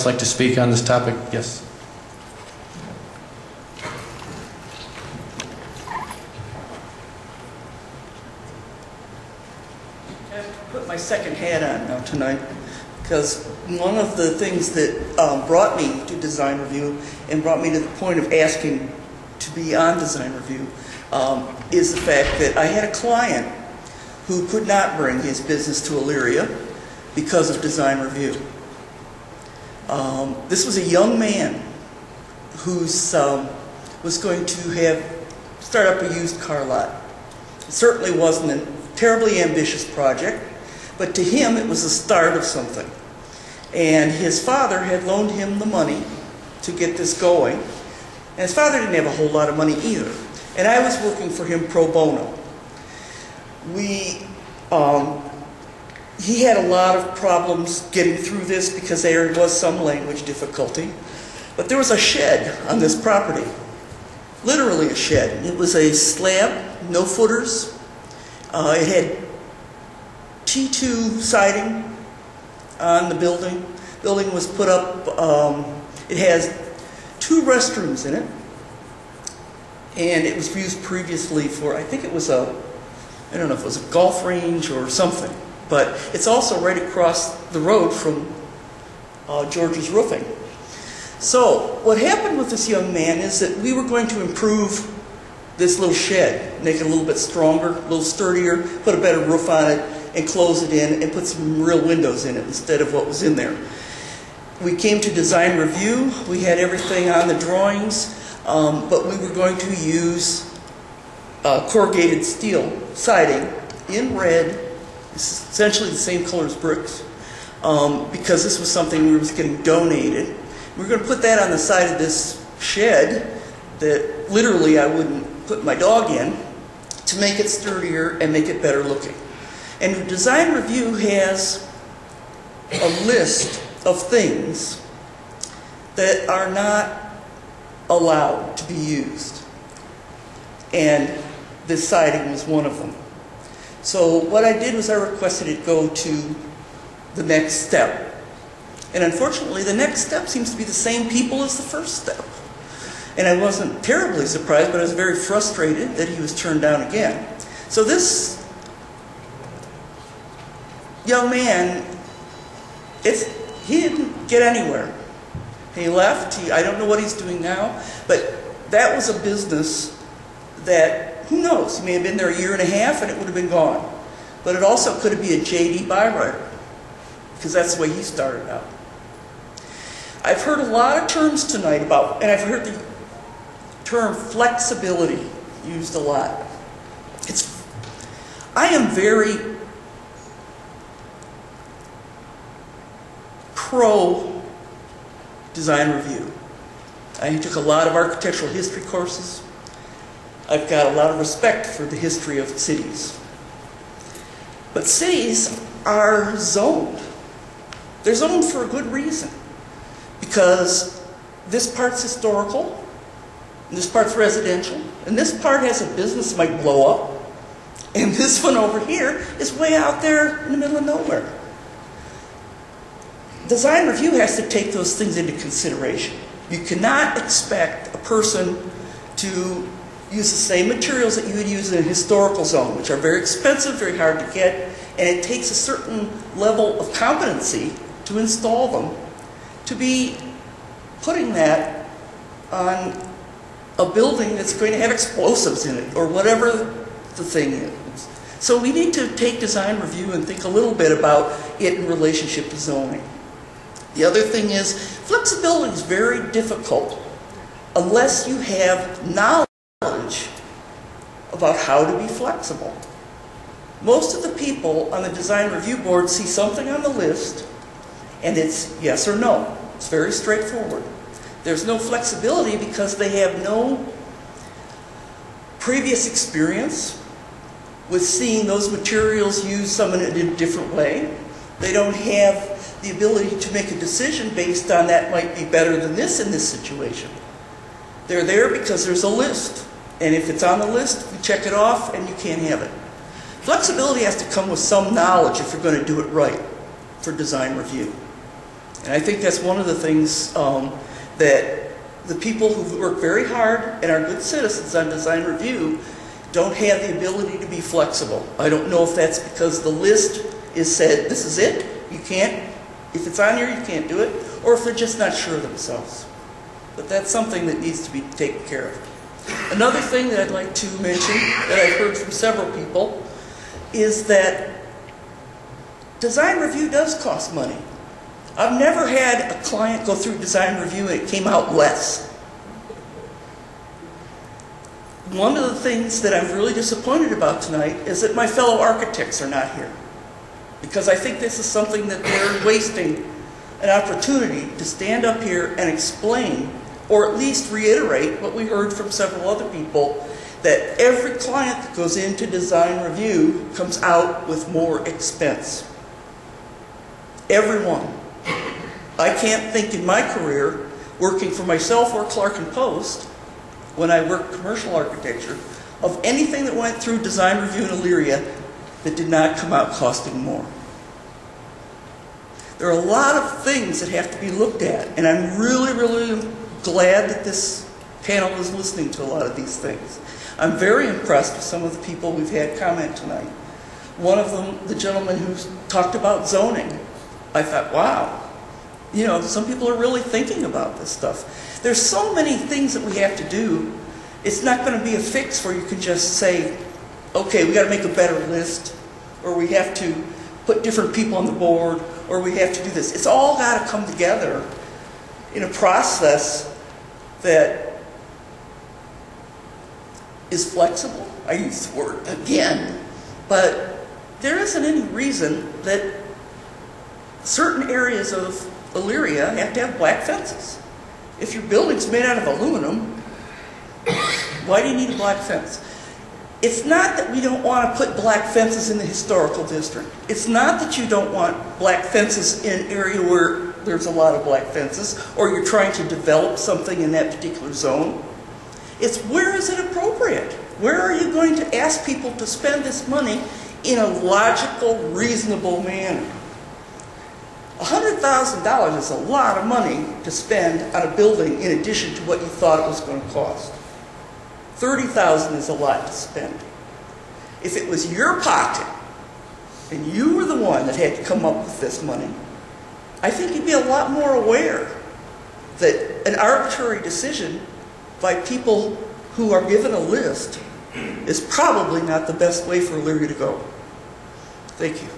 else like to speak on this topic? Yes. I have to put my second hat on now tonight, because one of the things that brought me to design review and brought me to the point of asking to be on design review is the fact that I had a client who could not bring his business to Elyria because of design review. This was a young man who was going to start up a used car lot. It certainly wasn't a terribly ambitious project, but to him it was the start of something. And his father had loaned him the money to get this going. And his father didn't have a whole lot of money either. And I was working for him pro bono. He had a lot of problems getting through this because there was some language difficulty. But there was a shed on this property, literally a shed. It was a slab, no footers. It had T2 siding on the building. The building was put up, it has 2 restrooms in it. And it was used previously for, I think it was I don't know if it was a golf range or something. But it's also right across the road from George's Roofing. So what happened with this young man is that we were going to improve this little shed, make it a little bit stronger, a little sturdier, put a better roof on it, and close it in, and put some real windows in it instead of what was in there. We came to design review. We had everything on the drawings, but we were going to use corrugated steel siding in red. It's essentially the same color as bricks, because this was something we was getting donated. We were going to put that on the side of this shed that literally I wouldn't put my dog in, to make it sturdier and make it better looking. And design review has a list of things that are not allowed to be used, and this siding was one of them. So what I did was I requested it go to the next step. And unfortunately, the next step seems to be the same people as the first step. And I wasn't terribly surprised, but I was very frustrated that he was turned down again. So this young man, he didn't get anywhere. He left. I don't know what he's doing now, but that was a business that, who knows, he may have been there a year and a half and it would have been gone. But it also could be a JD Bywriter, because that's the way he started out. I've heard a lot of terms tonight about, and I've heard the term flexibility used a lot. I am very pro design review. I took a lot of architectural history courses. I've got a lot of respect for the history of cities. But cities are zoned. They're zoned for a good reason. Because this part's historical, and this part's residential, and this part has a business that might blow up, and this one over here is way out there in the middle of nowhere. Design review has to take those things into consideration. You cannot expect a person to use the same materials that you would use in a historical zone, which are very expensive, very hard to get, and it takes a certain level of competency to install them, to be putting that on a building that's going to have explosives in it, or whatever the thing is. So we need to take design review and think a little bit about it in relationship to zoning. The other thing is, flexibility is very difficult unless you have knowledge about how to be flexible. Most of the people on the design review board see something on the list and it's yes or no. It's very straightforward. There's no flexibility because they have no previous experience with seeing those materials used some in a different way. They don't have the ability to make a decision based on that might be better than this in this situation. They're there because there's a list. And if it's on the list, we check it off and you can't have it. Flexibility has to come with some knowledge if you're going to do it right for design review. And I think that's one of the things that the people who work very hard and are good citizens on design review don't have the ability to be flexible. I don't know if that's because the list is said, this is it, you can't, if it's on here, you can't do it, or if they're just not sure of themselves. But that's something that needs to be taken care of. Another thing that I'd like to mention that I've heard from several people is that design review does cost money. I've never had a client go through design review and it came out less. One of the things that I'm really disappointed about tonight is that my fellow architects are not here. Because I think this is something that they're wasting an opportunity to stand up here and explain, or at least reiterate what we heard from several other people, that every client that goes into design review comes out with more expense. Everyone. I can't think in my career, working for myself or Clark & Post, when I worked commercial architecture, of anything that went through design review in Elyria that did not come out costing more. There are a lot of things that have to be looked at, and I'm really, really glad that this panel is listening to a lot of these things. I'm very impressed with some of the people we've had comment tonight. One of them, the gentleman who talked about zoning. I thought, wow, you know, some people are really thinking about this stuff. There's so many things that we have to do. It's not going to be a fix where you can just say, okay, we got to make a better list, or we have to put different people on the board, or we have to do this. It's all got to come together in a process that is flexible. I use the word again, but there isn't any reason that certain areas of Elyria have to have black fences. If your building's made out of aluminum, why do you need a black fence? It's not that we don't want to put black fences in the historical district. It's not that you don't want black fences in an area where there's a lot of black fences, or you're trying to develop something in that particular zone. It's where is it appropriate? Where are you going to ask people to spend this money in a logical, reasonable manner? $100,000 is a lot of money to spend on a building in addition to what you thought it was going to cost. $30,000 is a lot to spend. If it was your pocket and you were the one that had to come up with this money, I think you'd be a lot more aware that an arbitrary decision by people who are given a list is probably not the best way for Elyria to go. Thank you.